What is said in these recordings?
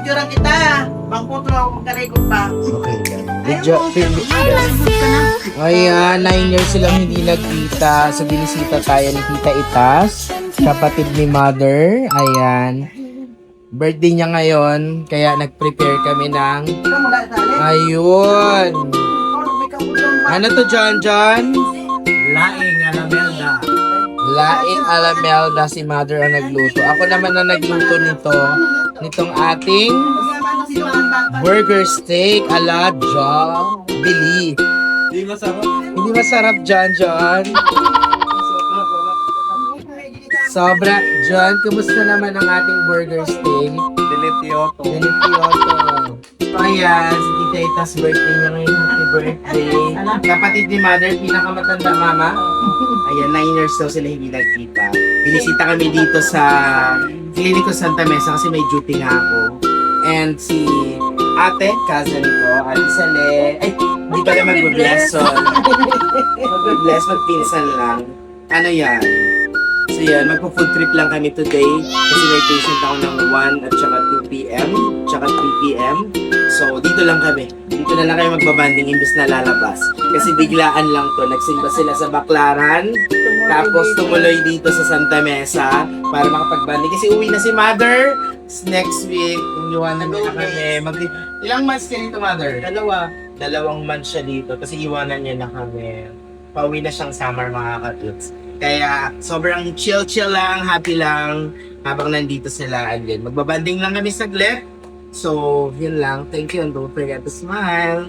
pipicturean kita. Pangputro ako magka-record pa. Okay lang. Ayan, 9 years silang hindi nagkita. So, binisita tayo ni Tita Itas, kapatid ni Mother. Ayan. Birthday niya ngayon, kaya nag-prepare kami ng... Ikaw mag-asali? Ayun! May kamulong ba? Ano to, John? Laing Alamelda. Laing Alamelda, si Mother ang nagluto. Ako naman ang nagluto nitong ating Si Mata. burger steak ala Jollibee. Hindi masarap. Hindi masarap, John. Sobra. John, kumusta naman ang ating burger steak? Delicioso. Delicioso. So, ayan, si Tita Itas birthday niya ngayon. Happy birthday. Kapatid ni Mother, pinakamatanda mama. Ayan, 9 years daw sila hindi nagkita. Binisita kami dito sa Clinico Santa Mesa kasi may duty nga ako. And si ate, cousin ko, Ate Sale, ay, hindi pala mag-bless. So, mag-bless, magpinsan lang. Ano yan? So yan, magpo-food trip lang kami today kasi may patient ako ng 1 at saka 2 p.m. tsaka 3 p.m. So dito lang kami. Dito na lang kayo magbabanding imbes na lalabas. Kasi biglaan lang to. Nagsimba sila sa Baclaran. Tapos tumuloy dito sa Santa Mesa para makapagbanding. Kasi uwi na si Mother next week. Iwanan niya na kami. Ilang months ka dito, Mother? Dalawang months siya dito. Kasi iwanan niya na kami. Pauwi na siyang summer, mga katuts. Kaya sobrang chill lang, happy lang habang nandito sila. Again, magbabanding lang kami saglit. So, yun lang. Thank you and don't forget to smile.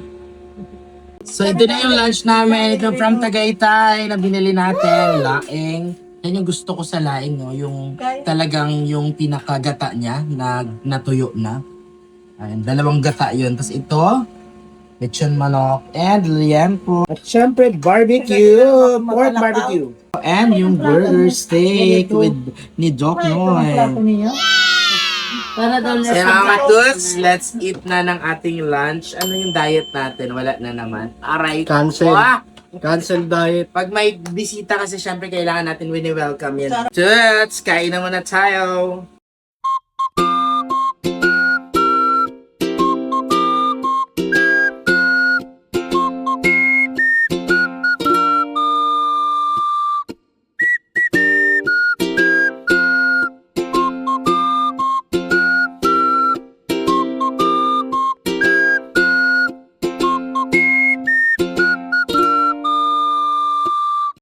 So, ito na yung lunch namin. Ito from Tagaytay na binili natin. Laing. Yan yung gusto ko sa laing, no? Yung talagang yung pinakagata niya na natuyo na. Ayan, 2 gata yun. Tapos ito, lechon manok and liempo. At syempre, barbecue. Pork barbecue. And yung burger steak with ni Doc Noy. Para daw Kaya mga tuts, let's eat na ng ating lunch. Ano yung diet natin? Wala na naman. Aray ko. Cancel. Ah! Cancel diet. Pag may bisita kasi syempre kailangan natin wini-welcome yan. Tuts, kain na muna tayo.